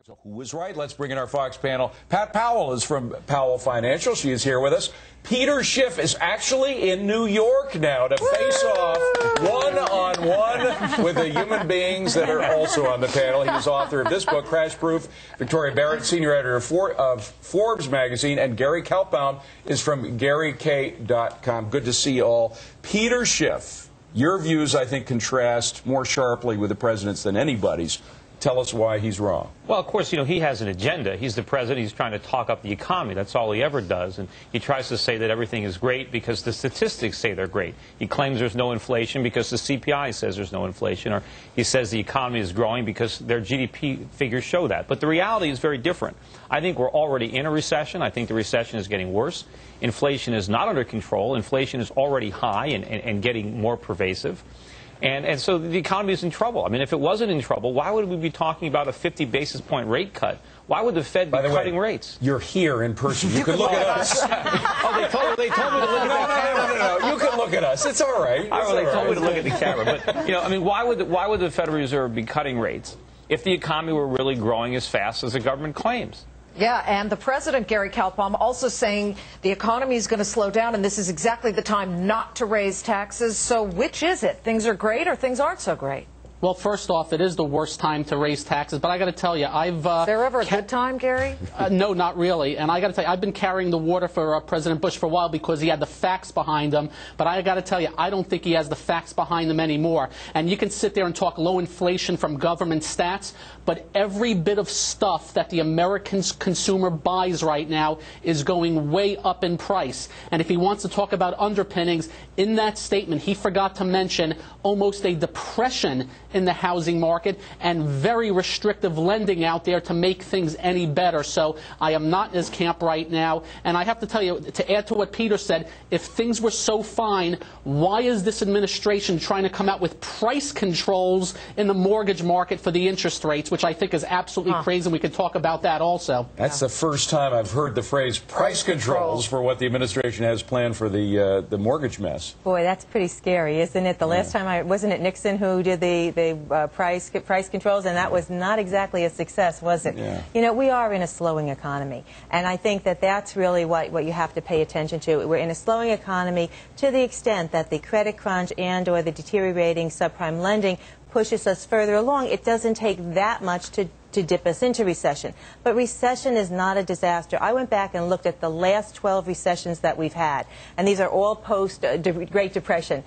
So who was right? Let's bring in our Fox panel. Pat Powell is from Powell Financial. She is here with us. Peter Schiff is actually in New York now to face off one-on-one with the human beings that are also on the panel. He is author of this book, Crash Proof. Victoria Barrett, senior editor of Forbes magazine, and Gary Kaltbaum is from GaryK.com. Good to see you all. Peter Schiff, your views, I think, contrast more sharply with the president's than anybody's. Tell us why he's wrong. Well, of course, he has an agenda. He's the president. He's trying to talk up the economy. That's all he ever does. And he tries to say that everything is great because the statistics say they're great. He claims there's no inflation because the CPI says there's no inflation. Or he says the economy is growing because their GDP figures show that. But the reality is very different. I think we're already in a recession. I think the recession is getting worse. Inflation is not under control. Inflation is already high and getting more pervasive. And so the economy is in trouble. I mean, if it wasn't in trouble, why would we be talking about a 50 basis point rate cut? Why would the Fed be cutting rates? You're here in person. You can look at us. Oh, they told me to look at that camera. No. You can look at us. It's all right. They told me to look at the camera. But, I mean, why would the Federal Reserve be cutting rates if the economy were really growing as fast as the government claims? Yeah, and the president, Gary Kaltbaum, also saying the economy is going to slow down, and this is exactly the time not to raise taxes. So which is it? Things are great or things aren't so great? Well, first off, it is the worst time to raise taxes. But I got to tell you, Is there ever a good time, Gary? No, not really. And I got to tell you, I've been carrying the water for President Bush for a while because he had the facts behind him. But I got to tell you, I don't think he has the facts behind him anymore. And you can sit there and talk low inflation from government stats, but every bit of stuff that the American consumer buys right now is going way up in price. And if he wants to talk about underpinnings, in that statement, he forgot to mention almost a depression in the housing market and very restrictive lending out there to make things any better. So I am not in his camp right now. And I have to tell you, to add to what Peter said, if things were so fine, why is this administration trying to come out with price controls in the mortgage market for the interest rates, which I think is absolutely crazy, and we could talk about that also. That's the first time I've heard the phrase price controls for what the administration has planned for the mortgage mess. Boy, that's pretty scary, isn't it? The last time, wasn't it Nixon who did the price controls, and that was not exactly a success, was it? Yeah. You know, we are in a slowing economy, and I think that that's really what you have to pay attention to. We're in a slowing economy to the extent that the credit crunch and or the deteriorating subprime lending pushes us further along. It doesn't take that much to dip us into recession. But recession is not a disaster. I went back and looked at the last 12 recessions that we've had, and these are all post-Great Depression.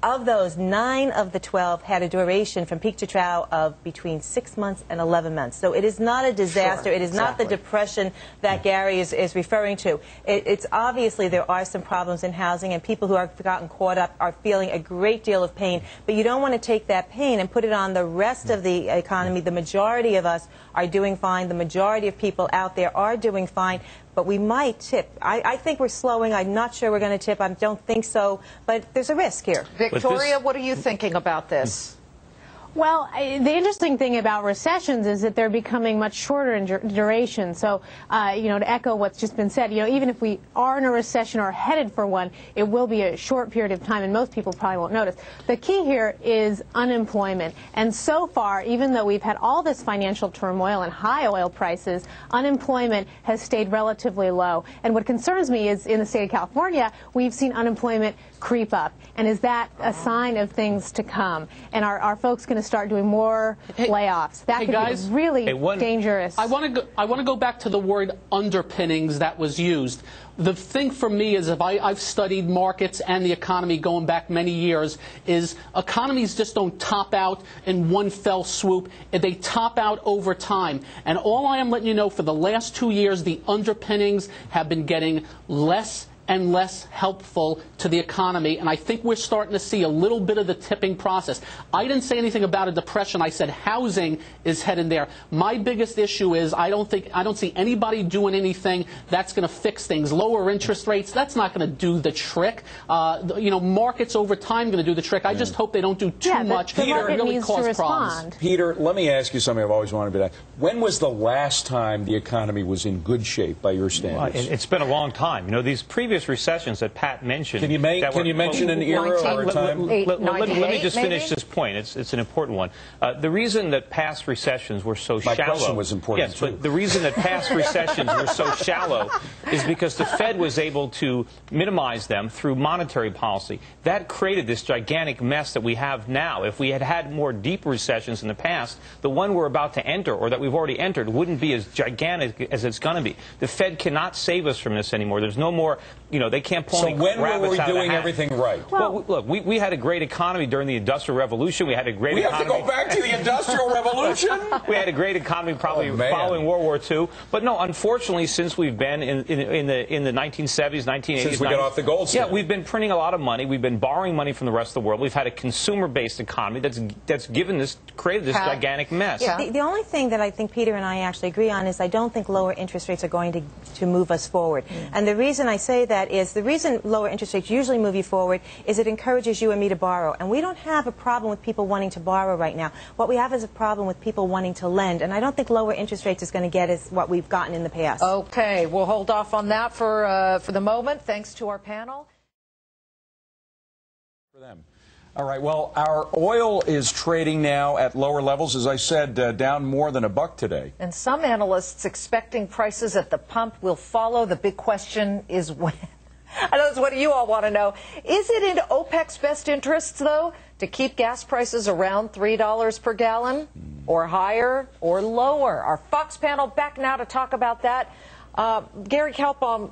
Of those, 9 of the 12 had a duration from peak to trough of between 6 months and 11 months. So it is not a disaster. Sure, it is not the depression that Gary is referring to. It's obviously there are some problems in housing, and people who have gotten caught up are feeling a great deal of pain. But you don't want to take that pain and put it on the rest of the economy. The majority of us are doing fine. The majority of people out there are doing fine. But we might tip. I think we're slowing. I'm not sure we're going to tip. I don't think so. But there's a risk here. Victoria, what are you thinking about this? Well, the interesting thing about recessions is that they're becoming much shorter in duration. So, to echo what's just been said, even if we are in a recession or headed for one, it will be a short period of time, and most people probably won't notice. The key here is unemployment. And so far, even though we've had all this financial turmoil and high oil prices, unemployment has stayed relatively low. And what concerns me is in the state of California, we've seen unemployment creep up. And is that a sign of things to come? And are folks going to start doing more layoffs? That could be really dangerous. I want to go back to the word underpinnings that was used. The thing for me is, if I've studied markets and the economy going back many years, is economies just don't top out in one fell swoop. They top out over time. And all I am letting you know, for the last 2 years, the underpinnings have been getting less and less helpful to the economy, and I think we're starting to see a little bit of the tipping process. I didn't say anything about a depression. I said housing is heading there. My biggest issue is I don't see anybody doing anything that's going to fix things. Lower interest rates, that's not going to do the trick. Markets over time going to do the trick. I just hope they don't do too much and really cause problems. Peter, let me ask you something I've always wanted to ask. When was the last time the economy was in good shape by your standards? Well, it's been a long time. These previous previous recessions that Pat mentioned. Can you mention an era or a time? Let me just finish this point. It's an important one. The reason that past recessions were so shallow. My question was important, yes, too. but the reason that past recessions were so shallow is because the Fed was able to minimize them through monetary policy. That created this gigantic mess that we have now. If we had had more deep recessions in the past, the one we're about to enter, or that we've already entered, wouldn't be as gigantic as it's going to be. The Fed cannot save us from this anymore. There's no more, they can't pull any rabbits out of the hat. So when were we doing everything right? Well, look, we had a great economy during the Industrial Revolution. We had a great economy. We have to go back to the Industrial Revolution? We had a great economy probably following World War II. But no, unfortunately, since we've been in the 1970s, 1980s, since we got off the gold standard. Yeah, we've been printing a lot of money. We've been borrowing money from the rest of the world. We've had a consumer-based economy that's created this gigantic mess. Yeah. The only thing that I think Peter and I actually agree on is I don't think lower interest rates are going to move us forward. And the reason I say that is the reason lower interest rates usually move you forward is it encourages you and me to borrow. And we don't have a problem with people wanting to borrow right now. What we have is a problem with people wanting to lend. And I don't think lower interest rates is going to get us what we've gotten in the past. Okay, we'll hold off on that for the moment. Thanks to our panel. For them. All right, well, our oil is trading now at lower levels, as I said, down more than $1 today. And some analysts expecting prices at the pump will follow. The big question is when. I know that's what you all want to know. Is it in OPEC's best interests, though, to keep gas prices around $3 per gallon, or higher, or lower? Our Fox panel back now to talk about that. Gary Kaltbaum,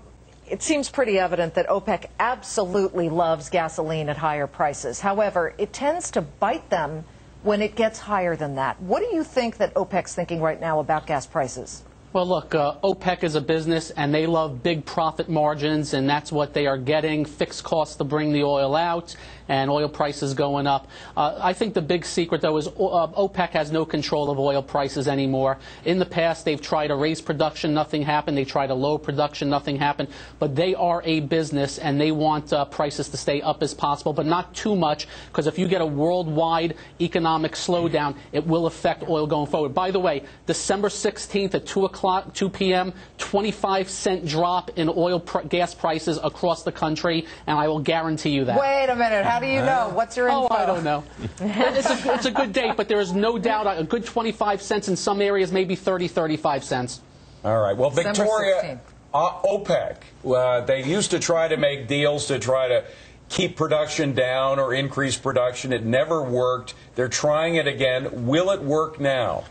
it seems pretty evident that OPEC absolutely loves gasoline at higher prices. However, it tends to bite them when it gets higher than that. What do you think that OPEC's thinking right now about gas prices? Well, look, OPEC is a business, and they love big profit margins, and that's what they are getting, fixed costs to bring the oil out, and oil prices going up. I think the big secret, though, is OPEC has no control of oil prices anymore. In the past, they've tried to raise production, nothing happened. They tried to lower production, nothing happened. But they are a business, and they want prices to stay up as possible, but not too much, because if you get a worldwide economic slowdown, it will affect oil going forward. By the way, December 16th at 2 p.m., 25-cent drop in gas prices across the country, and I will guarantee you that. Wait a minute. How do you know? What's your info? Oh, I don't know. It's a good date, but there is no doubt a good 25 cents in some areas, maybe 30, 35 cents. All right. Well, Victoria, OPEC, they used to try to make deals to try to keep production down or increase production. It never worked. They're trying it again. Will it work now?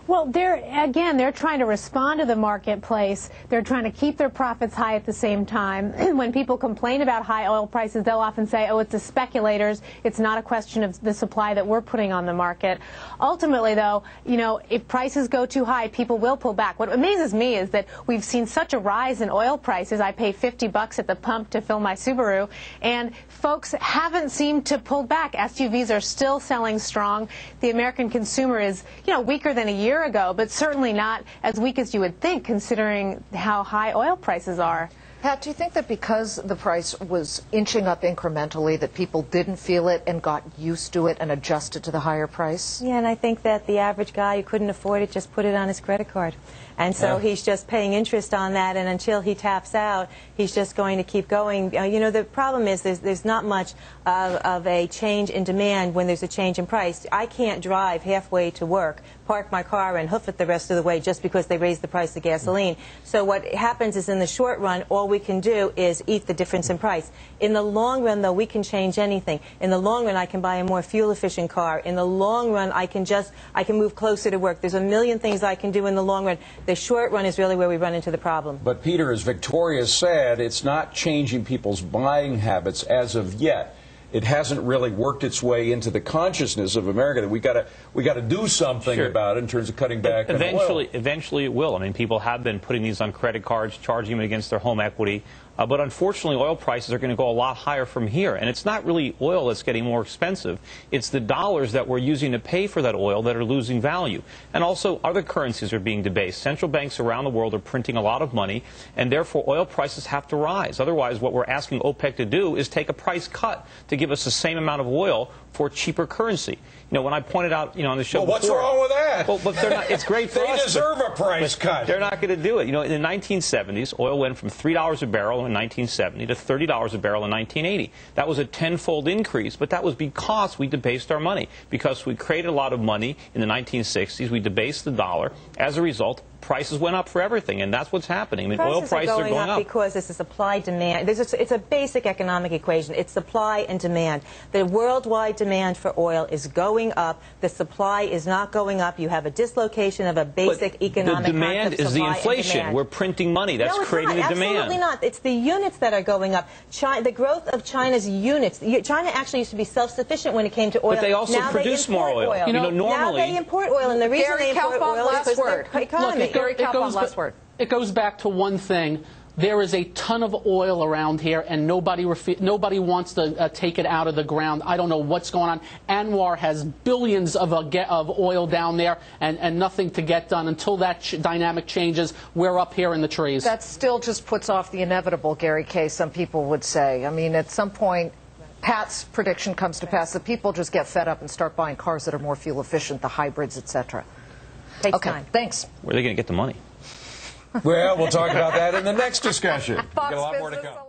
Well, they're trying to respond to the marketplace. They're trying to keep their profits high at the same time. When people complain about high oil prices, they'll often say, oh, it's the speculators. It's not a question of the supply that we're putting on the market. Ultimately, though, if prices go too high, people will pull back. What amazes me is that we've seen such a rise in oil prices. I pay $50 at the pump to fill my Subaru, and folks haven't seemed to pull back. SUVs are still selling strong. The American consumer is, weaker than a year ago, but certainly not as weak as you would think, considering how high oil prices are. Pat, do you think that because the price was inching up incrementally that people didn't feel it and got used to it and adjusted to the higher price? Yeah, and I think that the average guy who couldn't afford it just put it on his credit card. And so he's just paying interest on that, and until he taps out, he's just going to keep going. The problem is there's not much of a change in demand when there's a change in price. I can't drive halfway to work, park my car, and hoof it the rest of the way just because they raised the price of gasoline. So what happens is in the short run, all we can do is eat the difference in price. In the long run, though, we can change anything. In the long run, I can buy a more fuel-efficient car. In the long run, I can move closer to work. There's a million things I can do in the long run. The short run is really where we run into the problem. But Peter, as Victoria said, it's not changing people's buying habits as of yet. It hasn't really worked its way into the consciousness of America that we got to do something about it in terms of cutting back on oil. Eventually it will. I mean, people have been putting these on credit cards, charging them against their home equity. But unfortunately, oil prices are going to go a lot higher from here. And it's not really oil that's getting more expensive. It's the dollars that we're using to pay for that oil that are losing value. And also, other currencies are being debased. Central banks around the world are printing a lot of money, and therefore oil prices have to rise. Otherwise, what we're asking OPEC to do is take a price cut to give us the same amount of oil for cheaper currency. You know, when I pointed out, you know, on the show well, what's before, wrong with that? Well, but they're not, it's great for they us. deserve a price cut. They're not going to do it. You know, in the 1970s, oil went from $3 a barrel in 1970 to $30 a barrel in 1980. That was a tenfold increase, but that was because we debased our money. Because we created a lot of money in the 1960s, we debased the dollar. As a result, prices went up for everything, and that's what's happening. I mean, oil prices are going up because it's a supply-demand. It's a basic economic equation. It's supply and demand. The worldwide demand for oil is going up. The supply is not going up. You have a dislocation of a basic economic concept. The demand is the inflation. We're printing money. That's creating the demand. Absolutely not. It's the units that are going up. The growth of China's units. China actually used to be self-sufficient when it came to oil. But they also produce more oil. You know, normally now they import oil, and the reason they import oil is because of their economy. It goes back to one thing. There is a ton of oil around here, and nobody wants to take it out of the ground. I don't know what's going on. Anwar has billions of oil down there, and nothing to get done. Until that dynamic changes, we're up here in the trees. That still just puts off the inevitable, Gary K., some people would say. I mean, at some point, Pat's prediction comes to pass. The people just get fed up and start buying cars that are more fuel efficient, the hybrids, etc. Takes time. Thanks. Where are they going to get the money? Well, we'll talk about that in the next discussion. We've Fox got a lot more to Business. come.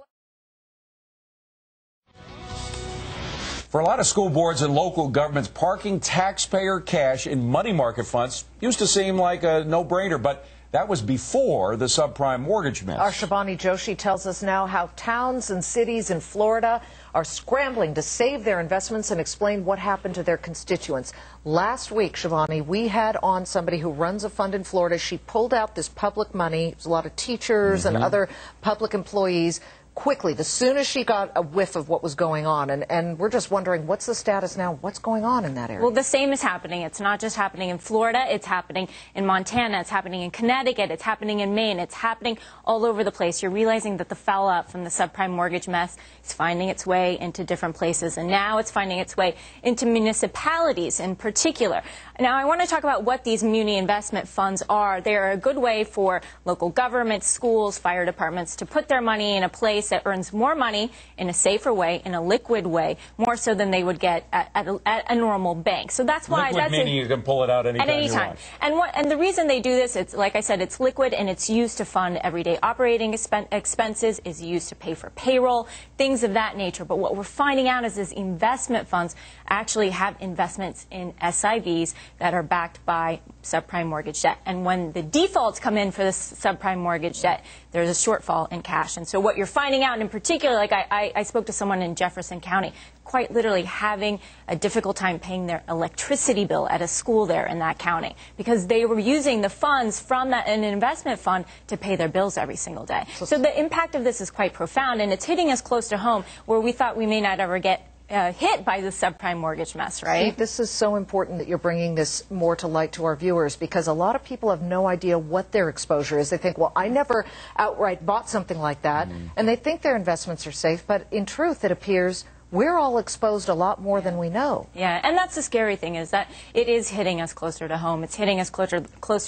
For a lot of school boards and local governments, parking taxpayer cash in money market funds used to seem like a no-brainer, but that was before the subprime mortgage mess. Our Shivani Joshi tells us now how towns and cities in Florida are scrambling to save their investments and explain what happened to their constituents. Last week, Shivani, we had on somebody who runs a fund in Florida. She pulled out this public money. There's a lot of teachers and other public employees. Quickly, as soon as she got a whiff of what was going on, and we're just wondering, what's the status now? What's going on in that area? Well, the same is happening. It's not just happening in Florida. It's happening in Montana. It's happening in Connecticut. It's happening in Maine. It's happening all over the place. You're realizing that the fallout from the subprime mortgage mess is finding its way into different places, and now it's finding its way into municipalities in particular. Now, I want to talk about what these muni investment funds are. They're a good way for local governments, schools, fire departments to put their money in a place that earns more money in a safer way, in a liquid way, more so than they would get at a normal bank. So that's why liquid meaning you can pull it out anytime you want. And the reason they do this, it's like I said, it's liquid and it's used to fund everyday operating expenses, is used to pay for payroll, things of that nature. But what we're finding out is these investment funds actually have investments in SIVs that are backed by subprime mortgage debt. And when the defaults come in for this subprime mortgage debt, there's a shortfall in cash. And so what you're finding out, in particular, like I spoke to someone in Jefferson County, quite literally having a difficult time paying their electricity bill at a school there in that county because they were using the funds from an investment fund to pay their bills every single day. So the impact of this is quite profound, and it's hitting us close to home where we thought we may not ever get hit by the subprime mortgage mess, right? See, this is so important that you're bringing this more to light to our viewers, because a lot of people have no idea what their exposure is. They think, well, I never outright bought something like that, and they think their investments are safe, but in truth, it appears we're all exposed a lot more than we know. Yeah, and that's the scary thing, is that it is hitting us closer to home. It's hitting us closer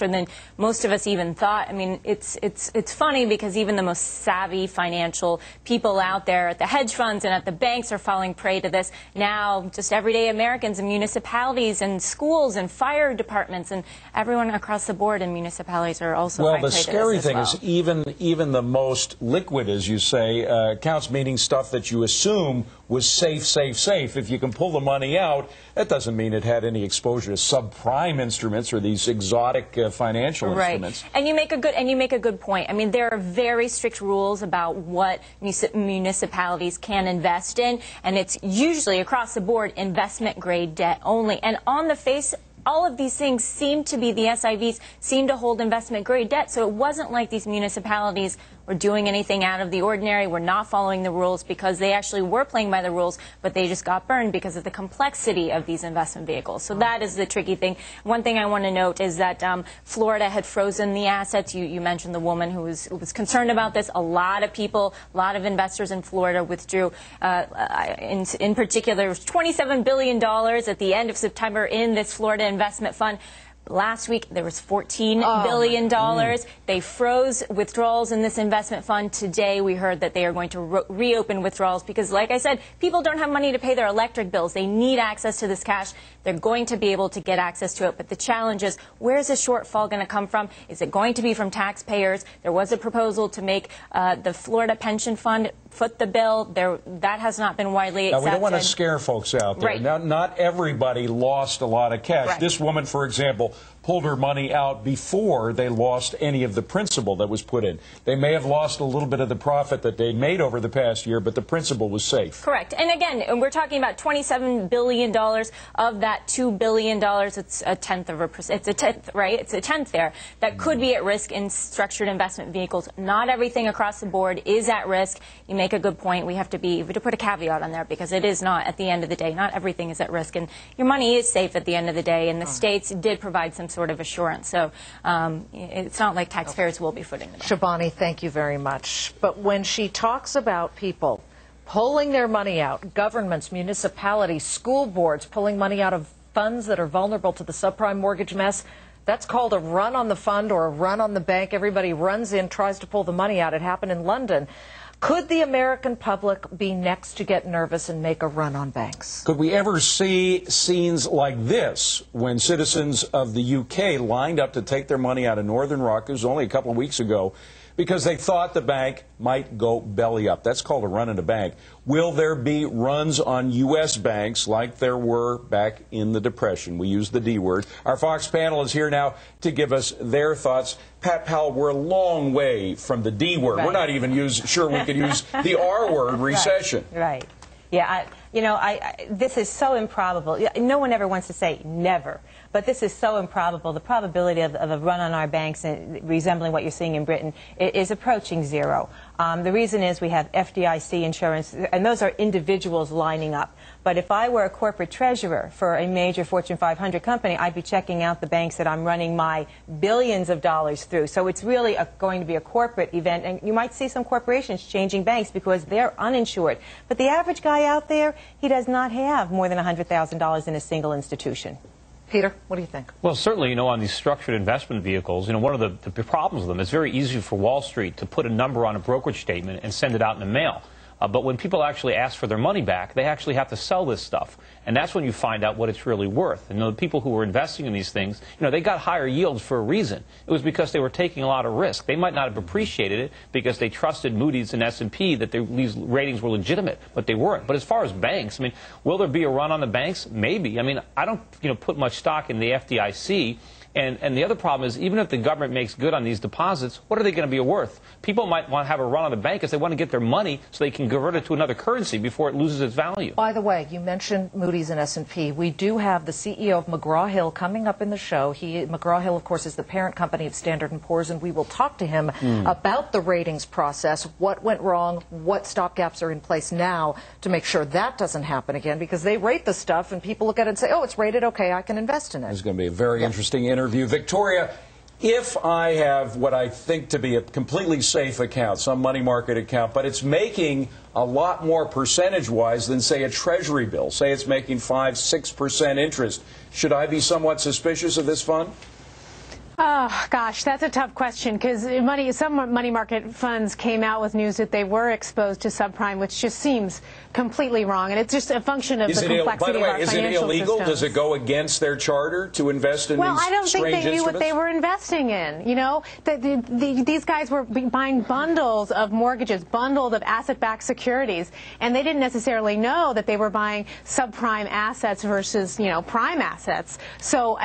than most of us even thought. I mean, it's funny because even the most savvy financial people out there at the hedge funds and at the banks are falling prey to this. Now, just everyday Americans and municipalities and schools and fire departments and everyone across the board in municipalities are also falling prey to this. Well, the scary thing is even the most liquid, as you say, accounts, meaning stuff that you assume was safe. If you can pull the money out, that doesn't mean it had any exposure to subprime instruments or these exotic financial instruments. And you make a good point. I mean, there are very strict rules about what municipalities can invest in, and it's usually across the board investment grade debt only. And on the face, all of these things seem to be, the SIVs seem to hold investment grade debt. So it wasn't like these municipalities were doing anything out of the ordinary, were not following the rules, because they actually were playing by the rules, but they just got burned because of the complexity of these investment vehicles. So that is the tricky thing. One thing I want to note is that Florida had frozen the assets. You mentioned the woman who was concerned about this. A lot of people, a lot of investors in Florida withdrew. In particular, $27 billion at the end of September in this Florida investment fund. Last week, there was $14 billion. They froze withdrawals in this investment fund. Today, we heard that they are going to reopen withdrawals because, like I said, people don't have money to pay their electric bills. They need access to this cash. They're going to be able to get access to it. But the challenge is, where is the shortfall going to come from? Is it going to be from taxpayers? There was a proposal to make the Florida pension fund foot the bill. That has not been widely accepted. Now, we don't want to scare folks out there. Right. Not everybody lost a lot of cash. Right. This woman, for example, pulled her money out before they lost any of the principal that was put in. They may have lost a little bit of the profit that they made over the past year, but the principal was safe. Correct. And again, we're talking about $27 billion of that $2 billion. It's a tenth of it's a tenth, right? It's a tenth there that could be at risk in structured investment vehicles. Not everything across the board is at risk. You make a good point. We have to put a caveat on there because it is not, at the end of the day, not everything is at risk. And your money is safe at the end of the day. And the states did provide some sort of assurance. So it's not like taxpayers will be footing the bill. Shabani, thank you very much. But when she talks about people pulling their money out, governments, municipalities, school boards pulling money out of funds that are vulnerable to the subprime mortgage mess, that's called a run on the fund or a run on the bank. Everybody runs in, tries to pull the money out. It happened in London. Could the American public be next to get nervous and make a run on banks? Could we ever see scenes like this when citizens of the UK lined up to take their money out of Northern Rock? It was only a couple of weeks ago because they thought the bank might go belly up. That's called a run in a bank. Will there be runs on U.S. banks like there were back in the Depression? We use the D word. Our Fox panel is here now to give us their thoughts. Pat Powell, we're a long way from the D word. Right. We're not even sure we could use the R word, recession. Right. Yeah, this is so improbable. No one ever wants to say never, but this is so improbable. The probability of a run on our banks, resembling what you're seeing in Britain, is approaching zero. The reason is we have FDIC insurance, and those are individuals lining up. But if I were a corporate treasurer for a major Fortune 500 company, I'd be checking out the banks that I'm running my billions of dollars through. So it's really going to be a corporate event, and you might see some corporations changing banks because they're uninsured. But the average guy out there, he does not have more than $100,000 in a single institution. Peter, what do you think? Well, certainly, on these structured investment vehicles, one of the problems with them, it's very easy for Wall Street to put a number on a brokerage statement and send it out in the mail. But when people actually ask for their money back, they actually have to sell this stuff. And that's when you find out what it's really worth. And the people who were investing in these things, they got higher yields for a reason. It was because they were taking a lot of risk. They might not have appreciated it because they trusted Moody's and S&P that these ratings were legitimate, but they weren't. But as far as banks, will there be a run on the banks? Maybe. I don't, put much stock in the FDIC. And the other problem is, even if the government makes good on these deposits, what are they going to be worth? People might want to have a run on the bank because they want to get their money so they can convert it to another currency before it loses its value. By the way, you mentioned Moody's and S&P. We do have the CEO of McGraw-Hill coming up in the show. McGraw-Hill, of course, is the parent company of Standard & Poor's, and we will talk to him about the ratings process, what went wrong, what stopgaps are in place now to make sure that doesn't happen again, because they rate the stuff and people look at it and say, oh, it's rated, okay, I can invest in it. It's going to be a very interesting interview. Victoria, if I have what I think to be a completely safe account, some money market account, but it's making a lot more percentage-wise than, say, a Treasury bill, say it's making 5–6% interest, should I be somewhat suspicious of this fund? Oh, gosh, that's a tough question because some money market funds came out with news that they were exposed to subprime, which just seems completely wrong. And it's just a function of the complexity of our financial system. By the way, is it illegal? Does it go against their charter to invest in these strange instruments? Well, I don't think they knew what they were investing in. These guys were buying bundles of mortgages, bundles of asset-backed securities, and they didn't necessarily know that they were buying subprime assets versus, prime assets. So,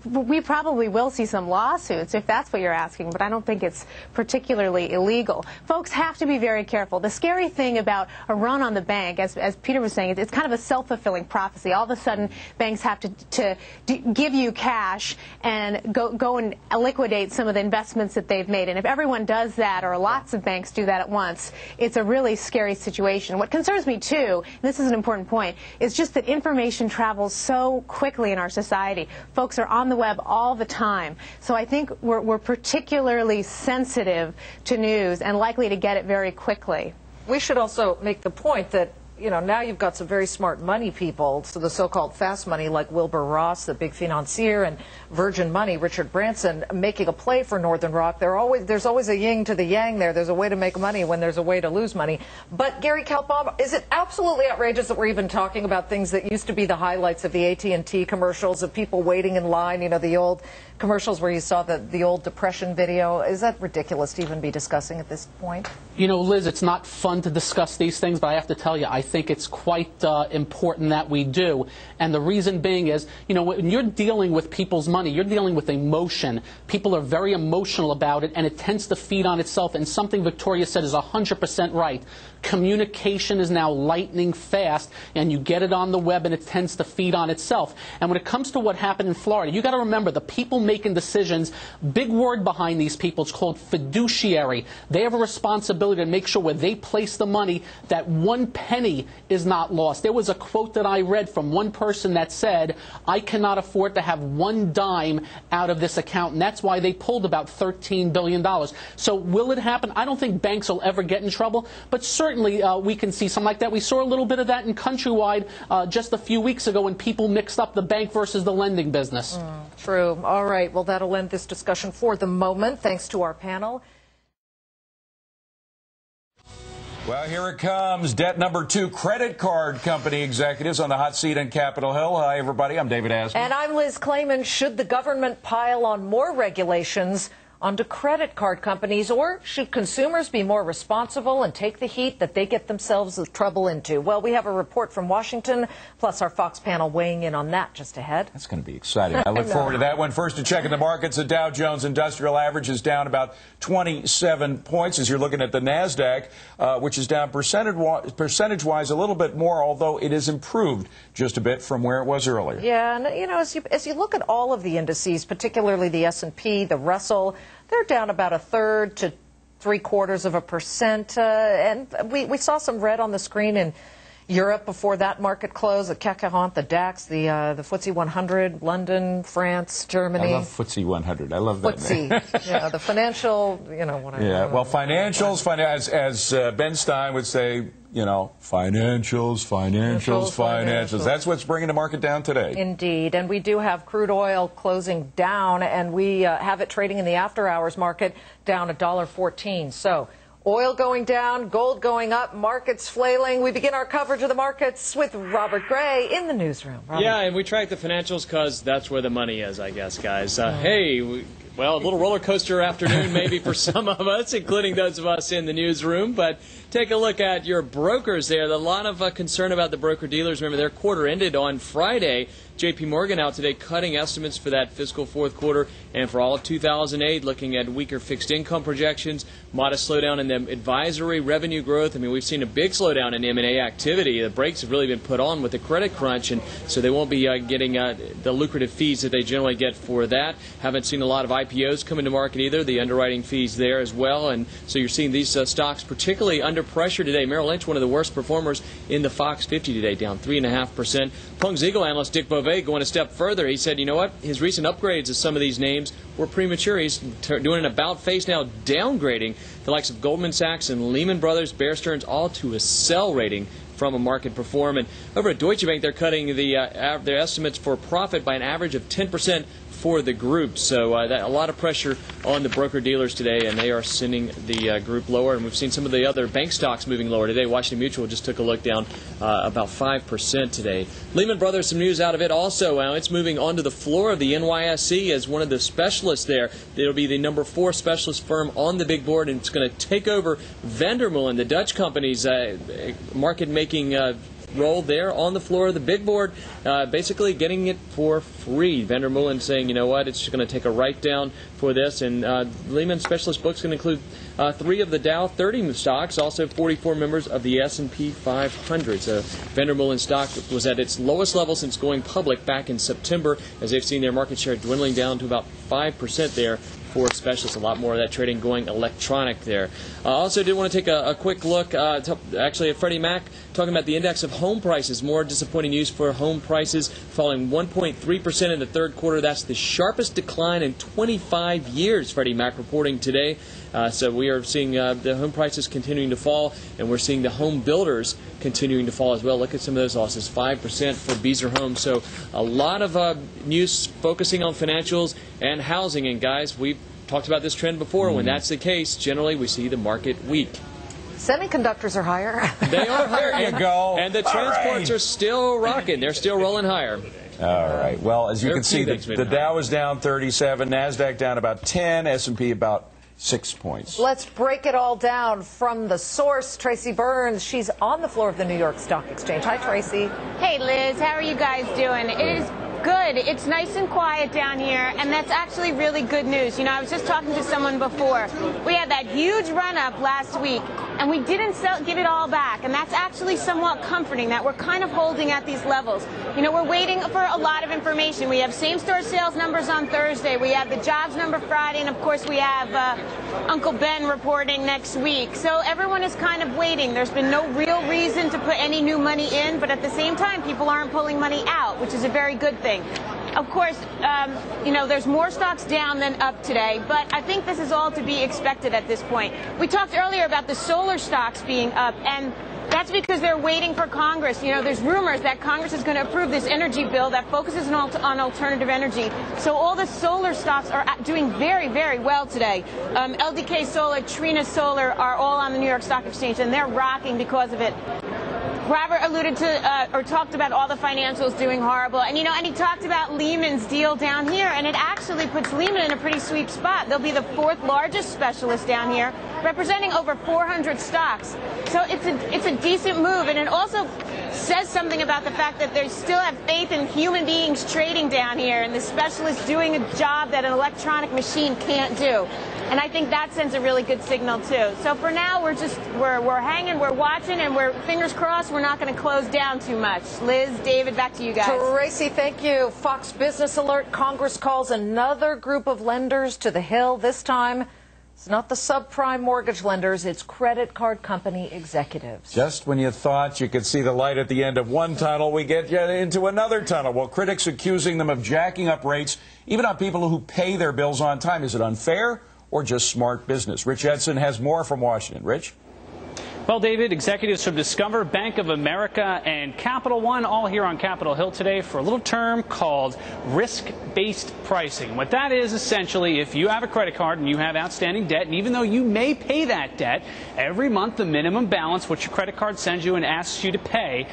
we probably will see some lawsuits if that's what you're asking, but I don't think it's particularly illegal. Folks have to be very careful. The scary thing about a run on the bank, as Peter was saying, it's kind of a self-fulfilling prophecy. All of a sudden, banks have to give you cash and go and liquidate some of the investments that they've made. And if everyone does that, or lots of banks do that at once, it's a really scary situation. What concerns me, too, and this is an important point, is just that information travels so quickly in our society. Folks are on the web all the time. So I think we're particularly sensitive to news and likely to get it very quickly. We should also make the point that you know, now you've got some very smart money people, so the so-called fast money like Wilbur Ross, the big financier, and Virgin Money, Richard Branson, making a play for Northern Rock. There's always a yin to the yang there. There's a way to make money when there's a way to lose money. But Gary Kaltbaum, is it absolutely outrageous that we're even talking about things that used to be the highlights of the AT&T commercials, of people waiting in line, you know, the old commercials where you saw the old Depression video? Is that ridiculous to even be discussing at this point? You know, Liz, it's not fun to discuss these things, but I have to tell you, I think it's quite important that we do. And the reason being is, you know, when you're dealing with people's money, you're dealing with emotion. People are very emotional about it, and it tends to feed on itself. And something Victoria said is 100% right. Communication is now lightning fast, and you get it on the web, and it tends to feed on itself. And when it comes to what happened in Florida, you got to remember the people making decisions, big word behind these people, it's called fiduciary. They have a responsibility to make sure where they place the money that one penny is not lost. There was a quote that I read from one person that said, I cannot afford to have one dime out of this account, and that's why they pulled about $13 billion. So will it happen? I don't think banks will ever get in trouble, but certainly we can see something like that. We saw a little bit of that in Countrywide just a few weeks ago when people mixed up the bank versus the lending business. True. All right. Well, that'll end this discussion for the moment. Thanks to our panel. Well, here it comes. Debt number 2, credit card company executives on the hot seat on Capitol Hill. Hi, everybody. I'm David Asman. And I'm Liz Clayman. Should the government pile on more regulations onto credit card companies, or should consumers be more responsible and take the heat that they get themselves trouble into? Well, we have a report from Washington, plus our Fox panel weighing in on that just ahead. That's going to be exciting. I look forward to that one. First, to check in the markets, the Dow Jones Industrial Average is down about 27 points as you're looking at the NASDAQ, which is down percentage-wise a little bit more, although it has improved just a bit from where it was earlier. Yeah, and you know, as you look at all of the indices, particularly the S&P, the Russell, they're down about 1/3 to 0.75%. And we saw some red on the screen in Europe before that market closed. The CAC 40, the DAX, the FTSE 100, London, France, Germany. I love FTSE 100. I love that name. Yeah, the financial, you know, whatever. Yeah, well, financials, as Ben Stein would say, you know, financials. That's what's bringing the market down today. Indeed. And we do have crude oil closing down, and we have it trading in the after-hours market down $1.14. So oil going down, gold going up, markets flailing. We begin our coverage of the markets with Robert Gray in the newsroom. Robert. Yeah, and we track the financials because that's where the money is, I guess, guys. Well, a little roller coaster afternoon maybe for some of us, including those of us in the newsroom. But take a look at your brokers there. A lot of concern about the broker-dealers. Remember, their quarter ended on Friday. J.P. Morgan out today cutting estimates for that fiscal fourth quarter and for all of 2008, looking at weaker fixed income projections, modest slowdown in the advisory revenue growth. I mean, we've seen a big slowdown in M&A activity. The brakes have really been put on with the credit crunch, and so they won't be getting the lucrative fees that they generally get for that. Haven't seen a lot of IPOs come into market either, the underwriting fees there as well, and so you're seeing these stocks particularly under pressure today. Merrill Lynch, one of the worst performers in the Fox 50 today, down 3.5%. Pung's Eagle analyst Dick Bove going a step further. He said, you know what, his recent upgrades of some of these names were premature. He's doing an about face now, downgrading the likes of Goldman Sachs and Lehman Brothers, Bear Stearns, all to a sell rating from a market performance. Over at Deutsche Bank, they're cutting their estimates for profit by an average of 10% for the group. So a lot of pressure on the broker-dealers today, and they are sending the group lower. And we've seen some of the other bank stocks moving lower today. Washington Mutual just took a look down about 5% today. Lehman Brothers, some news out of it also. It's moving onto the floor of the NYSE as one of the specialists there. It'll be the number 4 specialist firm on the big board, and it's going to take over Vandermeulen, the Dutch company's market-making role there on the floor of the big board, basically getting it for free. Vandermeulen saying, you know what, it's just going to take a write-down for this, and Lehman Specialist Book's going to include 3 of the Dow 30 stocks, also 44 members of the S&P 500. So Vandermeulen stock was at its lowest level since going public back in September, as they've seen their market share dwindling down to about 5% there for specialists. A lot more of that trading going electronic there. Also did want to take a quick look actually at Freddie Mac, talking about the index of home prices. More disappointing news for home prices, falling 1.3% in the third quarter. That's the sharpest decline in 25 years, Freddie Mac reporting today. So we are seeing the home prices continuing to fall, and we're seeing the home builders continuing to fall as well. Look at some of those losses, 5% for Beazer Homes. So a lot of news focusing on financials and housing. And guys, we've talked about this trend before. When that's the case, generally we see the market weak. Semiconductors are higher. They are higher. There you go. And the transports are still rocking. They're still rolling higher. All right. Well, as you can see, the Dow is down 37, NASDAQ down about 10, S&P about 6 points. Let's break it all down from the source. Tracy Burns, she's on the floor of the New York Stock Exchange. Hi, Tracy. Hey, Liz. How are you guys doing? It is good. It's nice and quiet down here, and that's actually really good news. You know, I was just talking to someone before. We had that huge run-up last week, and we didn't give it all back, and that's actually somewhat comforting that we're kind of holding at these levels. You know, we're waiting for a lot of information. We have same-store sales numbers on Thursday. We have the jobs number Friday, and of course we have Uncle Ben reporting next week. So everyone is kind of waiting. There's been no real reason to put any new money in, but at the same time, people aren't pulling money out, which is a very good thing. Of course, you know, there's more stocks down than up today, but I think this is all to be expected at this point. We talked earlier about the solar stocks being up, and that's because they're waiting for Congress. You know, there's rumors that Congress is going to approve this energy bill that focuses on alternative energy. So all the solar stocks are doing very, very well today. LDK Solar, Trina Solar are all on the New York Stock Exchange, and they're rocking because of it. Robert alluded to or talked about all the financials doing horrible. And, you know, and he talked about Lehman's deal down here, and it actually puts Lehman in a pretty sweet spot. They'll be the 4th largest specialist down here, representing over 400 stocks. So it's a decent move, and it also says something about the fact that they still have faith in human beings trading down here and the specialists doing a job that an electronic machine can't do. And I think that sends a really good signal, too. So for now, we're hanging, we're watching, and we're fingers crossed we're not going to close down too much. Liz, David, back to you guys. Tracy, thank you. Fox Business Alert, Congress calls another group of lenders to the Hill. This time, it's not the subprime mortgage lenders, it's credit card company executives. Just when you thought you could see the light at the end of one tunnel, we get you into another tunnel. Well, critics accusing them of jacking up rates, even on people who pay their bills on time. Is it unfair or just smart business? Rich Edson has more from Washington. Rich? Well, David, executives from Discover, Bank of America, and Capital One all here on Capitol Hill today for a little term called risk-based pricing. What that is, essentially, if you have a credit card and you have outstanding debt, and even though you may pay that debt, every month the minimum balance, which your credit card sends you and asks you to pay,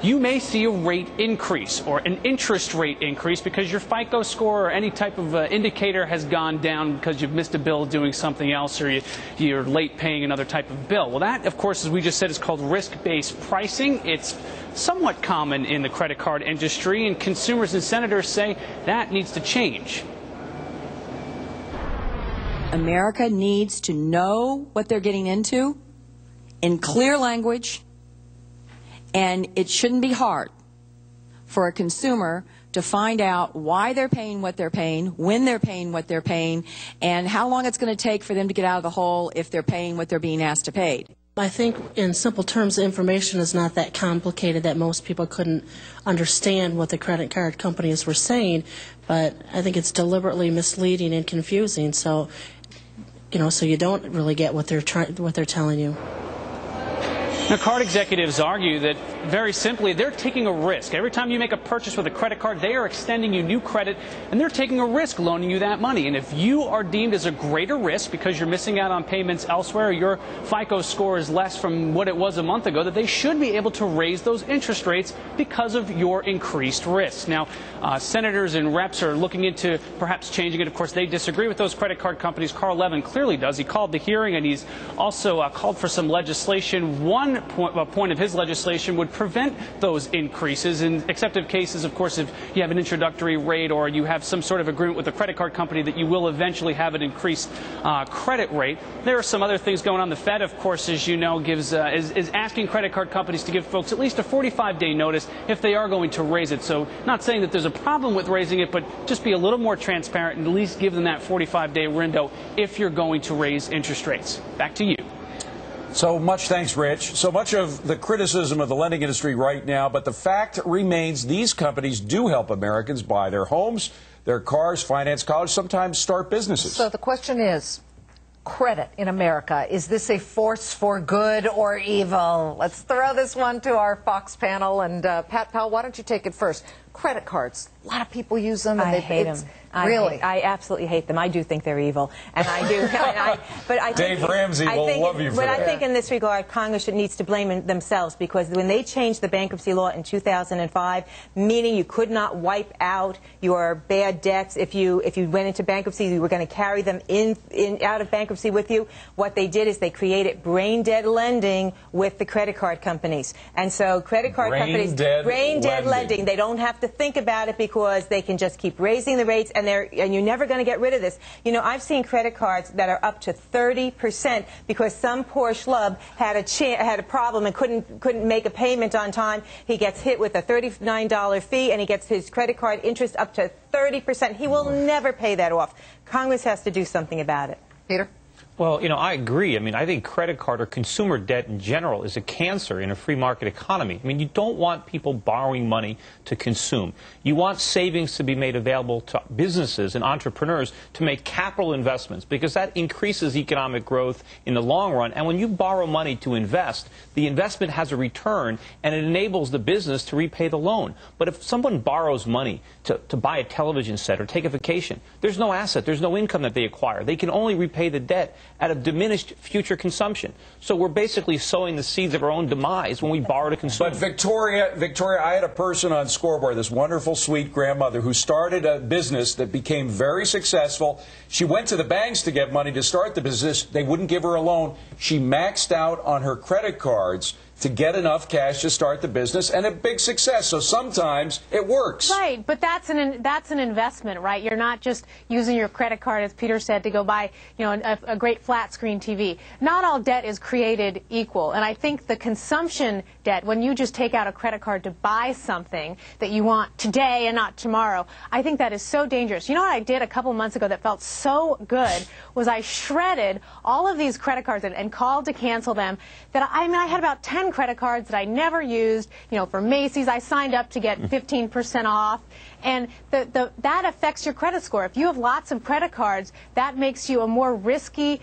you may see a rate increase or an interest rate increase because your FICO score or any type of indicator has gone down because you've missed a bill doing something else or you're late paying another type of bill. Well, that, of course, as we just said, is called risk-based pricing. It's somewhat common in the credit card industry, and consumers and senators say that needs to change. America needs to know what they're getting into in clear language. And it shouldn't be hard for a consumer to find out why they're paying what they're paying, when they're paying what they're paying, and how long it's going to take for them to get out of the hole if they're paying what they're being asked to pay. I think in simple terms, the information is not that complicated that most people couldn't understand what the credit card companies were saying, but I think it's deliberately misleading and confusing, so you don't really get what they're telling you. Now, card executives argue that, very simply, they're taking a risk. Every time you make a purchase with a credit card, they are extending you new credit, and they're taking a risk loaning you that money. And if you are deemed as a greater risk because you're missing out on payments elsewhere, or your FICO score is less from what it was a month ago, that they should be able to raise those interest rates because of your increased risk. Now, senators and reps are looking into perhaps changing it. Of course, they disagree with those credit card companies. Carl Levin clearly does. He called the hearing, and he's also called for some legislation. One point of his legislation would prevent those increases. In exceptive cases, of course, if you have an introductory rate or you have some sort of agreement with the credit card company that you will eventually have an increased credit rate. There are some other things going on. The Fed, of course, as you know, is asking credit card companies to give folks at least a 45-day notice if they are going to raise it. So not saying that there's a problem with raising it, but just be a little more transparent and at least give them that 45-day window if you're going to raise interest rates. Back to you. So much thanks, Rich. So much of the criticism of the lending industry right now, but the fact remains these companies do help Americans buy their homes, their cars, finance college, sometimes start businesses. So the question is, credit in America, is this a force for good or evil? Let's throw this one to our Fox panel. And Pat Powell, why don't you take it first? Credit cards. A lot of people use them. And I hate them. I absolutely hate them. I do think they're evil, and I do. But I think, Dave Ramsey will love you for that. But I think in this regard, Congress needs to blame themselves, because when they changed the bankruptcy law in 2005, meaning you could not wipe out your bad debts if you went into bankruptcy, you were going to carry them out of bankruptcy with you. What they did is they created brain dead lending with the credit card companies, and so credit card companies brain dead lending. They don't have to think about it because they can just keep raising the rates. And you're never going to get rid of this. You know, I've seen credit cards that are up to 30% because some poor schlub had a problem and couldn't make a payment on time. He gets hit with a $39 fee, and he gets his credit card interest up to 30%. He will never pay that off. Congress has to do something about it. Peter? Well, you know, I agree. I mean, I think credit card or consumer debt in general is a cancer in a free market economy. I mean, you don't want people borrowing money to consume. You want savings to be made available to businesses and entrepreneurs to make capital investments, because that increases economic growth in the long run. And when you borrow money to invest, the investment has a return, and it enables the business to repay the loan. But if someone borrows money to buy a television set or take a vacation, there's no asset, there's no income that they acquire. They can only repay the debt out of diminished future consumption. So we're basically sowing the seeds of our own demise when we borrow to consume. But Victoria, I had a person on Scoreboard, this wonderful, sweet grandmother who started a business that became very successful. She went to the banks to get money to start the business. They wouldn't give her a loan. She maxed out on her credit cards to get enough cash to start the business, and a big success. So sometimes it works. Right, but that's an investment, right? You're not just using your credit card, as Peter said, to go buy, you know, a great flat screen TV. Not all debt is created equal, and I think the consumption debt, when you just take out a credit card to buy something that you want today and not tomorrow, I think that is so dangerous. You know what I did a couple months ago that felt so good was I shredded all of these credit cards and called to cancel them. I had about 10 credit cards that I never used. You know, for Macy's, I signed up to get 15% off. And that affects your credit score. If you have lots of credit cards, that makes you a more risky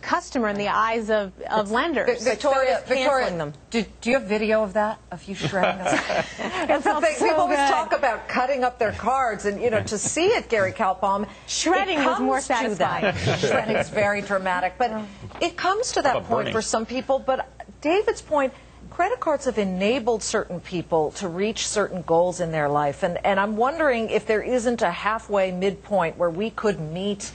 customer in the eyes of lenders. Victoria, do you have video of that, of you shredding them? That's the thing. We always talk about cutting up their cards, and, you know, to see it, Gary Kalpom, shredding was more satisfying. Shredding is very dramatic, but it comes to that point for some people. But David's point, credit cards have enabled certain people to reach certain goals in their life, and I'm wondering if there isn't a halfway midpoint where we could meet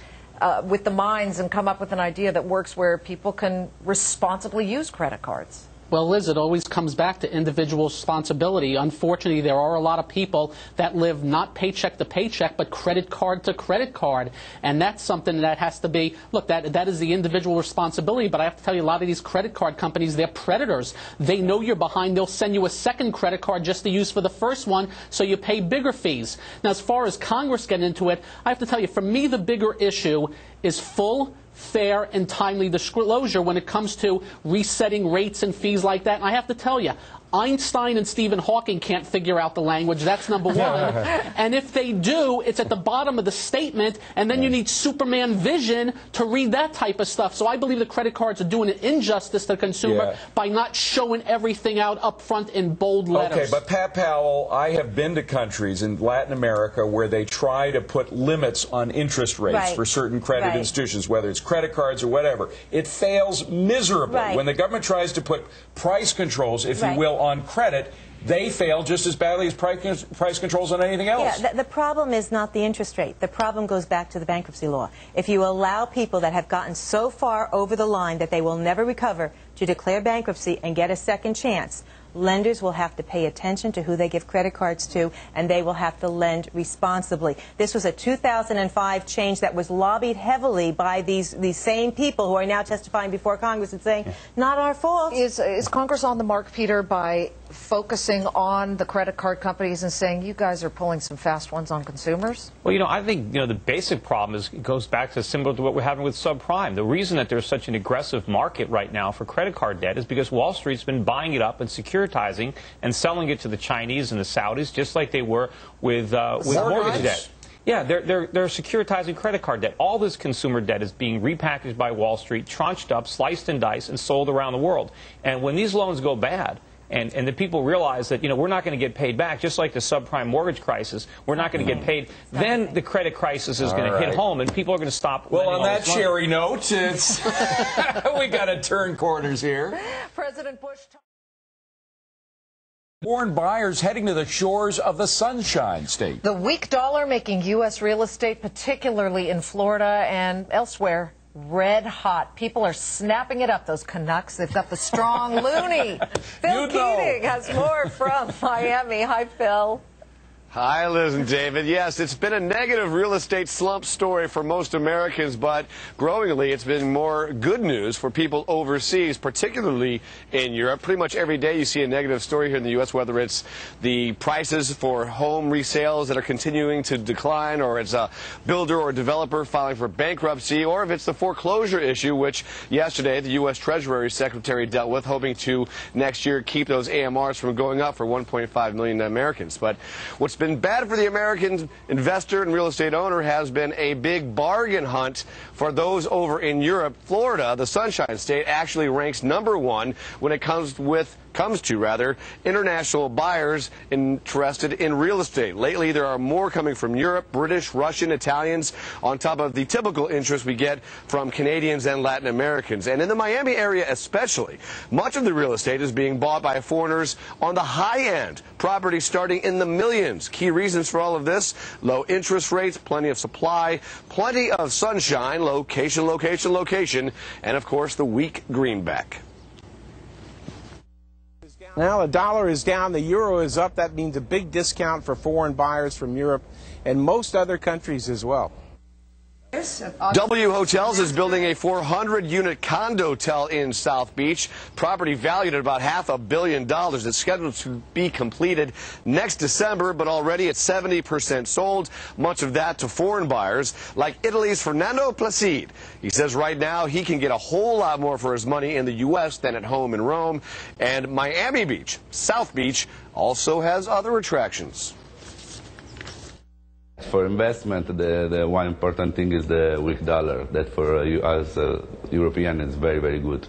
with the minds and come up with an idea that works, where people can responsibly use credit cards. Well, Liz, it always comes back to individual responsibility. Unfortunately, there are a lot of people that live not paycheck to paycheck, but credit card to credit card. And that's something that has to be, look, that is the individual responsibility. But I have to tell you, a lot of these credit card companies, they're predators. They know you're behind. They'll send you a second credit card just to use for the first one, so you pay bigger fees. Now, as far as Congress getting into it, I have to tell you, for me, the bigger issue is full, fair, and timely disclosure when it comes to resetting rates and fees like that. And I have to tell you, Einstein and Stephen Hawking can't figure out the language. That's number one. And if they do, it's at the bottom of the statement, and then you need Superman vision to read that type of stuff. So I believe the credit cards are doing an injustice to the consumer by not showing everything out up front in bold letters. Okay, but Pat Powell, I have been to countries in Latin America where they try to put limits on interest rates for certain credit institutions, whether it's credit cards or whatever. It fails miserably. When the government tries to put price controls, if you will, on credit, they fail just as badly as price controls on anything else. Yeah, the problem is not the interest rate. The problem goes back to the bankruptcy law. If you allow people that have gotten so far over the line that they will never recover to declare bankruptcy and get a second chance, lenders will have to pay attention to who they give credit cards to, and they will have to lend responsibly. This was a 2005 change that was lobbied heavily by these same people who are now testifying before Congress and saying, not our fault. Is Congress on the mark, Peter, by focusing on the credit card companies and saying, you guys are pulling some fast ones on consumers? Well, I think, the basic problem goes back to similar to what we're having with subprime. The reason that there's such an aggressive market right now for credit card debt is because Wall Street's been buying it up and securitizing and selling it to the Chinese and the Saudis, just like they were with mortgage debt. Yeah, they're securitizing credit card debt. All this consumer debt is being repackaged by Wall Street, tranched up, sliced and diced, and sold around the world. And when these loans go bad, and the people realize that, we're not going to get paid back, just like the subprime mortgage crisis, we're not going to get paid, then the credit crisis is going to hit home, and people are going to stop. Well, on that cheery note, it's we got to turn corners here. President Bush. Foreign buyers heading to the shores of the Sunshine State. The weak dollar making U.S. real estate, particularly in Florida and elsewhere, red hot. People are snapping it up, those Canucks. They've got the strong loony. Phil Keating has more from Miami. Hi, Phil. Hi, Liz and David. Yes, it's been a negative real estate slump story for most Americans, but growingly it's been more good news for people overseas, particularly in Europe. Pretty much every day you see a negative story here in the U.S., whether it's the prices for home resales that are continuing to decline, or it's a builder or developer filing for bankruptcy, or if it's the foreclosure issue, which yesterday the U.S. Treasury Secretary dealt with, hoping to next year keep those AMRs from going up for 1.5 million Americans. But what's been bad for the American investor and real estate owner has been a big bargain hunt for those over in Europe. Florida, the Sunshine State, actually ranks #1 when it comes to international buyers interested in real estate. Lately, there are more coming from Europe, British, Russian, Italians, on top of the typical interest we get from Canadians and Latin Americans. And in the Miami area especially, much of the real estate is being bought by foreigners on the high end, properties starting in the millions. Key reasons for all of this: low interest rates, plenty of supply, plenty of sunshine, location, location, location, and of course the weak greenback. Now the dollar is down, the euro is up. That means a big discount for foreign buyers from Europe and most other countries as well. W Hotels is building a 400-unit condotel in South Beach. Property valued at about $500 million. It's scheduled to be completed next December, but already it's 70% sold, much of that to foreign buyers, like Italy's Fernando Placide. He says right now he can get a whole lot more for his money in the U.S. than at home in Rome. And Miami Beach, South Beach, also has other attractions. For investment, the one important thing is the weak dollar. That for you as a European is very, very good.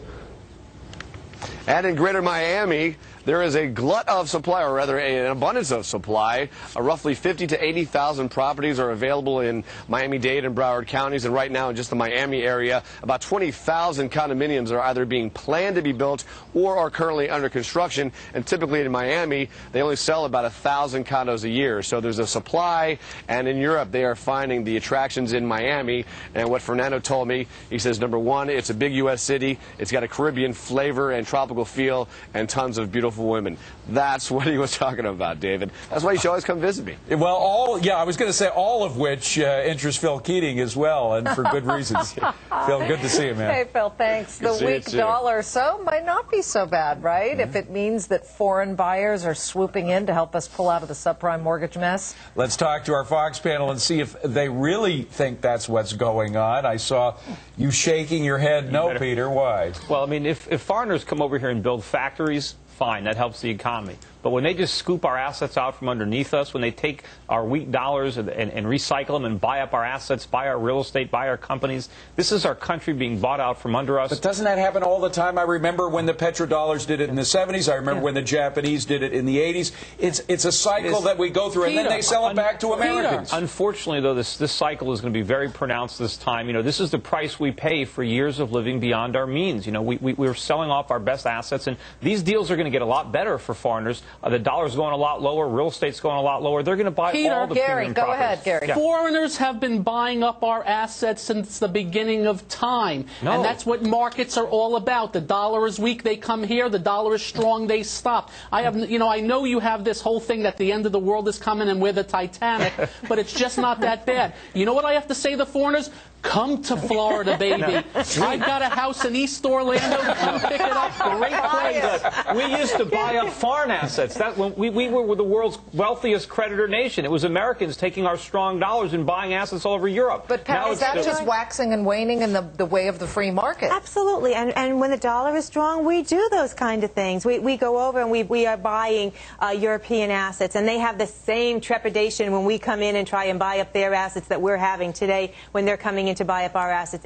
And in Greater Miami, there is a glut of supply, or rather an abundance of supply. Roughly 50 to 80,000 properties are available in Miami-Dade and Broward counties, and right now in just the Miami area, about 20,000 condominiums are either being planned to be built or are currently under construction. And typically in Miami, they only sell about 1,000 condos a year. So there's a supply, and in Europe, they are finding the attractions in Miami. And what Fernando told me, he says, #1, it's a big U.S. city. It's got a Caribbean flavor and tropical feel and tons of beautiful women. That's what he was talking about, David. That's why you should always come visit me. Well, I was going to say all of which interests Phil Keating as well, and for good reasons. Phil, good to see you, man. Hey, Phil, thanks. The weak dollar, so might not be so bad, right? If it means that foreign buyers are swooping in to help us pull out of the subprime mortgage mess. Let's talk to our Fox panel and see if they really think that's what's going on. I saw you shaking your head. No, Peter, why? Well, I mean, if foreigners come over here and build factories, fine, that helps the economy. But when they just scoop our assets out from underneath us, when they take our weak dollars and recycle them and buy up our assets, buy our real estate, buy our companies, this is our country being bought out from under us. But doesn't that happen all the time? I remember when the petrodollars did it in the 70s. I remember when the Japanese did it in the 80s. It's a cycle that we go through, and then they sell it back to Americans. Unfortunately, though, this cycle is going to be very pronounced this time. This is the price we pay for years of living beyond our means. We're selling off our best assets, and these deals are going going to get a lot better for foreigners. The dollar's going a lot lower. Real estate's going a lot lower. They're going to buy all the premium go properties. ahead, Gary. Yeah. Foreigners have been buying up our assets since the beginning of time. No. And that's what markets are all about. The dollar is weak, they come here. The dollar is strong, they stop. I know you have this whole thing that the end of the world is coming and we're the Titanic, but it's just not that bad. You know what I have to say to the foreigners? Come to Florida, baby. I've got a house in East Orlando. Come pick it up. Great place. We used to buy up foreign assets. We were the world's wealthiest creditor nation. It was Americans taking our strong dollars and buying assets all over Europe. But Pat, is that just waxing and waning in the way of the free market? Absolutely. And when the dollar is strong, we do those kind of things. We go over and we are buying European assets, and they have the same trepidation when we come in and try and buy up their assets that we're having today when they're coming in to buy up our assets.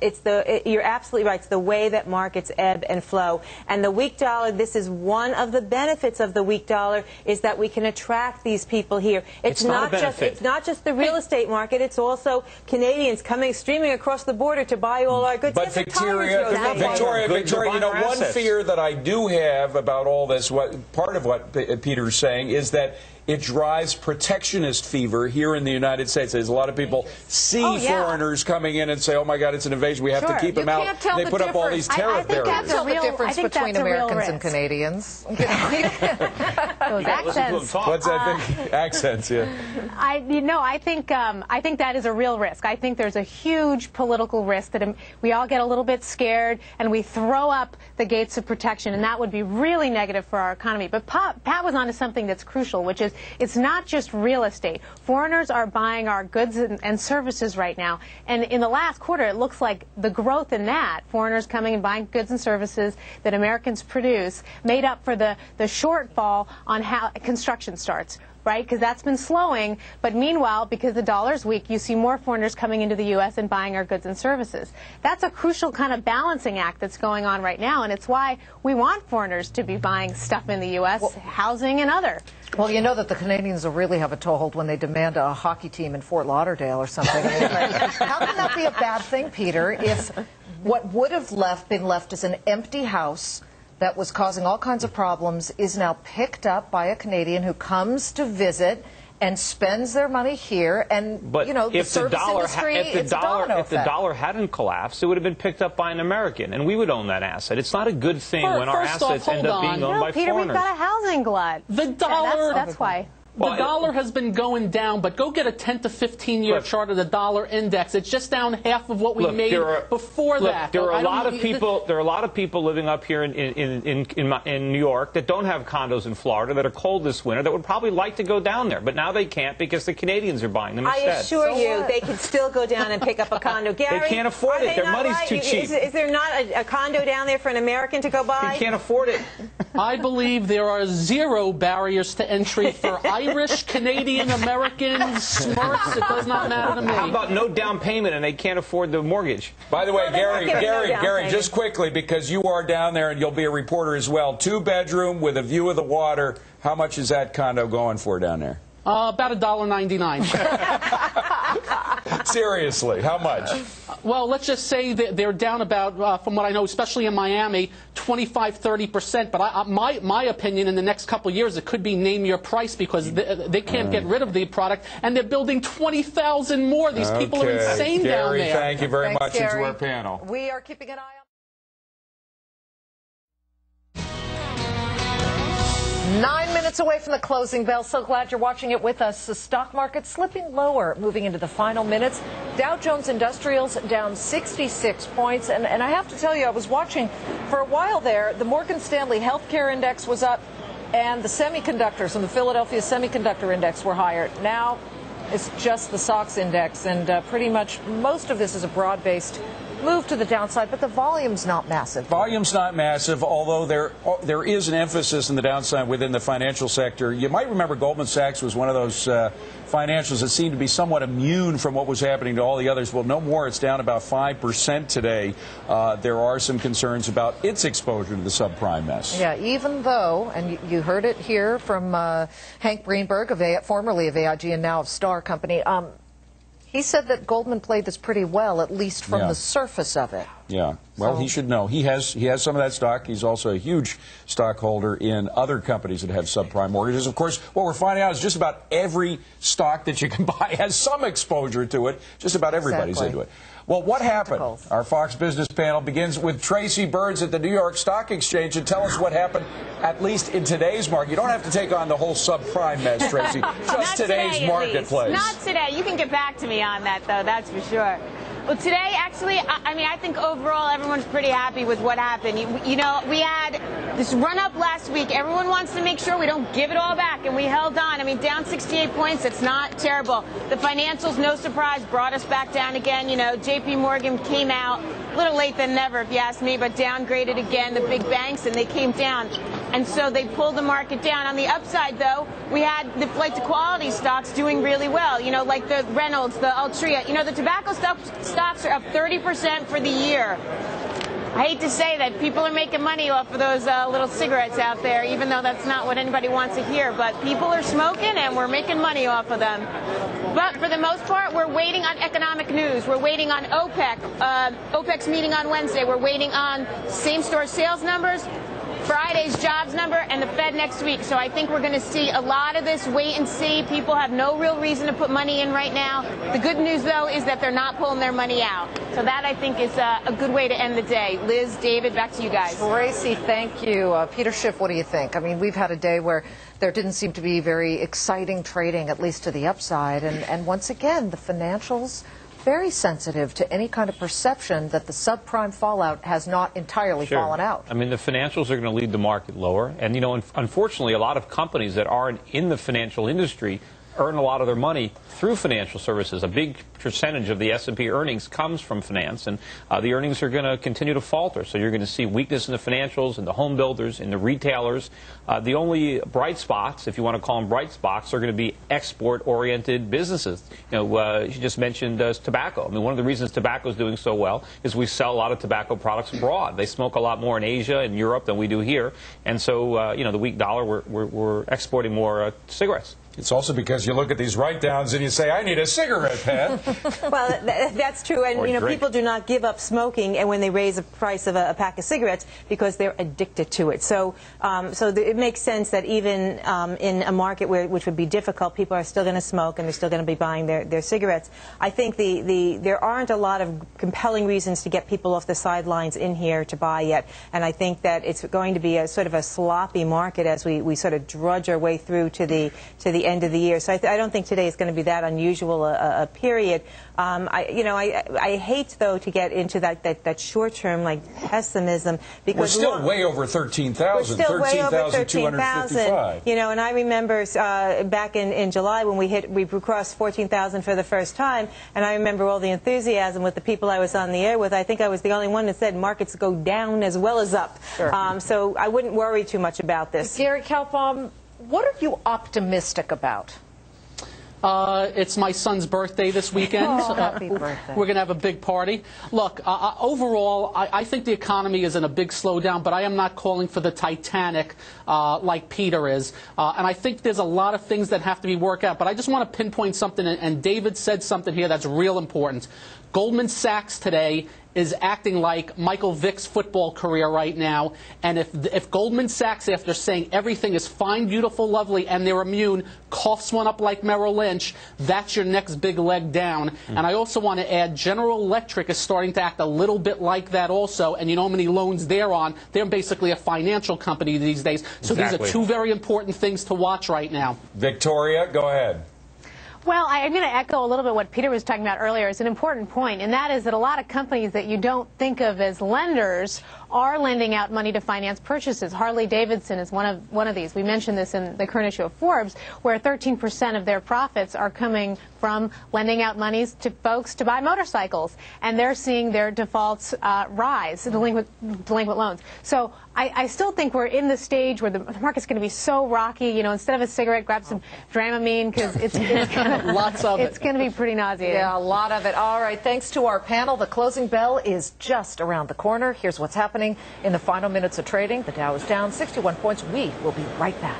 You're absolutely right. It's the way that markets ebb and flow. And the weak dollar, this is one of the benefits of the weak dollar, is that we can attract these people here. It's not just the real estate market. It's also Canadians streaming across the border to buy all our goods. But Victoria, you know, one fear that I do have about all this, part of what Peter's saying, is that it drives protectionist fever here in the United States. There's a lot of people see foreigners coming in and say, oh, my God, it's an invasion. We have to keep them out. They put up all these tariff barriers. You can't tell the difference between Americans and Canadians. Those accents. What's that thing? Accents, yeah. I think that is a real risk. I think there's a huge political risk that we all get a little bit scared and we throw up the gates of protection, and that would be really negative for our economy. But Pat was onto something that's crucial, which is it's not just real estate. Foreigners are buying our goods and services right now. And in the last quarter, it looks like the growth in that, foreigners coming and buying goods and services that Americans produce, made up for the shortfall on how construction starts. Right? Because that's been slowing. But meanwhile, because the dollar's weak, you see more foreigners coming into the U.S. and buying our goods and services. That's a crucial kind of balancing act that's going on right now, and it's why we want foreigners to be buying stuff in the U.S., housing and other. Well, you know that the Canadians will really have a toehold when they demand a hockey team in Fort Lauderdale or something. I mean, how can that be a bad thing, Peter, if what would have been left as an empty house that was causing all kinds of problems is now picked up by a Canadian who comes to visit and spends their money here, and but you know, the service industry, it's a domino effect. If the dollar hadn't collapsed, it would have been picked up by an American, and we would own that asset. It's not a good thing when our assets end up being owned by Peter, foreigners. We've got a housing glut. The dollar. That's why. The dollar has been going down, but go get a 10 to 15-year chart of the dollar index. It's just down half of what we made before that. There are a lot of people. There are a lot of people living up here in New York that don't have condos in Florida that are cold this winter that would probably like to go down there, but now they can't because the Canadians are buying them instead. I assure you, they can still go down and pick up a condo. Gary, they can't afford it. Their money's too cheap. Is there not a condo down there for an American to go buy? You can't afford it. I believe there are 0 barriers to entry for Irish, Canadian, Americans, Smirks. It does not matter to me. How about no down payment and they can't afford the mortgage? By the way, Gary, just quickly, because you are down there and you'll be a reporter as well, 2-bedroom with a view of the water. How much is that condo going for down there? About $1.99. Seriously, how much? Well, let's just say that they're down about, from what I know, especially in Miami, 25–30%. But my opinion, in the next couple of years, it could be name your price because they can't get rid of the product, and they're building 20,000 more. These people are insane down there. Gary, thank you very much. Gary. Into our panel. We are keeping an eye on. 9 minutes away from the closing bell. So glad you're watching it with us. The stock market slipping lower, moving into the final minutes. Dow Jones Industrials down 66 points. And I have to tell you, I was watching for a while there. The Morgan Stanley Healthcare Index was up, and the semiconductors and the Philadelphia Semiconductor Index were higher. Now it's just the SOX Index, and pretty much most of this is a broad-based move to the downside, but the volume's not massive. Volume's not massive, although there is an emphasis in the downside within the financial sector. You might remember Goldman Sachs was one of those financials that seemed to be somewhat immune from what was happening to all the others. Well, no more. It's down about 5% today. There are some concerns about its exposure to the subprime mess. Yeah, even though, and you heard it here from Hank Greenberg, formerly of AIG and now of Star Company, He said that Goldman played this pretty well, at least from the surface of it. Yeah. Well, he should know. He has some of that stock. He's also a huge stockholder in other companies that have subprime mortgages. Of course, what we're finding out is just about every stock that you can buy has some exposure to it. Just about everybody's into it. Well, what happened? Our Fox Business panel begins with Tracy Burns at the New York Stock Exchange and tell us what happened, at least in today's market. You don't have to take on the whole subprime mess, Tracy. Just today's marketplace. Not today. You can get back to me on that, though, that's for sure. Well, today, actually, I think overall everyone's pretty happy with what happened. You know, we had this run-up last week. Everyone wants to make sure we don't give it all back, and we held on. I mean, down 68 points, it's not terrible. The financials, no surprise, brought us back down again. You know, J.P. Morgan came out a little late than never, if you ask me, but downgraded again the big banks, and they came down. And so they pulled the market down. On the upside, though, we had the flight to quality stocks doing really well, you know, like the Reynolds, the Altria. You know, the tobacco stocks are up 30% for the year. I hate to say that people are making money off of those little cigarettes out there, even though that's not what anybody wants to hear. But people are smoking, and we're making money off of them. But for the most part, we're waiting on economic news. We're waiting on OPEC. OPEC's meeting on Wednesday. We're waiting on same-store sales numbers, Friday's jobs number, and the Fed next week. So I think we're going to see a lot of this wait and see. People have no real reason to put money in right now. The good news, though, is that they're not pulling their money out. So that, I think, is a good way to end the day. Liz, David, back to you guys. Tracy, thank you. Peter Schiff, what do you think? I mean, we've had a day where there didn't seem to be very exciting trading, at least to the upside. And once again, the financials, very sensitive to any kind of perception that the subprime fallout has not entirely fallen out. I mean, the financials are going to lead the market lower. And, you know, unfortunately, a lot of companies that aren't in the financial industry earn a lot of their money through financial services. A big percentage of the S&P earnings comes from finance, and the earnings are going to continue to falter. So you're going to see weakness in the financials, in the home builders, in the retailers. The only bright spots, if you want to call them bright spots, are going to be export-oriented businesses. You know, you just mentioned tobacco. I mean, one of the reasons tobacco is doing so well is we sell a lot of tobacco products abroad. They smoke a lot more in Asia and Europe than we do here. And so, you know, the weak dollar, we're exporting more cigarettes. It's also because you look at these write-downs and you say, I need a cigarette, Pat. Well, that's true. And, you know, people do not give up smoking and when they raise the price of a pack of cigarettes because they're addicted to it. So it makes sense that even in a market which would be difficult, people are still going to smoke and they're still going to be buying their cigarettes. I think there aren't a lot of compelling reasons to get people off the sidelines in here to buy yet. And I think that it's going to be a sort of a sloppy market as we sort of drudge our way through to the end of the year. So I don't think today is going to be that unusual a period. I hate, though, to get into that short-term, like, pessimism. Because we're still way over 13,000, 13,255. You know, and I remember back in July when we crossed 14,000 for the first time, and I remember all the enthusiasm with the people I was on the air with. I think I was the only one that said markets go down as well as up. Sure. So I wouldn't worry too much about this. Gary Kalpom, what are you optimistic about? It's my son's birthday this weekend. Oh, happy birthday. We're going to have a big party. Look, overall, I think the economy is in a big slowdown, but I am not calling for the Titanic like Peter is. And I think there's a lot of things that have to be worked out. But I just want to pinpoint something, and David said something here that's real important. Goldman Sachs today is acting like Michael Vick's football career right now. And if Goldman Sachs, after saying everything is fine, beautiful, lovely, and they're immune, coughs one up like Merrill Lynch, that's your next big leg down. And I also want to add, General Electric is starting to act a little bit like that also. And you know how many loans they're on? They're basically a financial company these days. So these are two very important things to watch right now. Victoria, go ahead. Well, I'm going to echo a little bit what Peter was talking about earlier. It's an important point, and that is that a lot of companies that you don't think of as lenders are lending out money to finance purchases. Harley-Davidson is one of these. We mentioned this in the current issue of Forbes, where 13% of their profits are coming from lending out monies to folks to buy motorcycles, and they're seeing their defaults rise, delinquent loans. So I still think we're in the stage where the market's going to be so rocky. You know, instead of a cigarette, grab some Dramamine because it's lots of it's going to be pretty nauseating. Yeah, a lot of it. All right, thanks to our panel. The closing bell is just around the corner. Here's what's happening in the final minutes of trading. The Dow is down 61 points. We will be right back.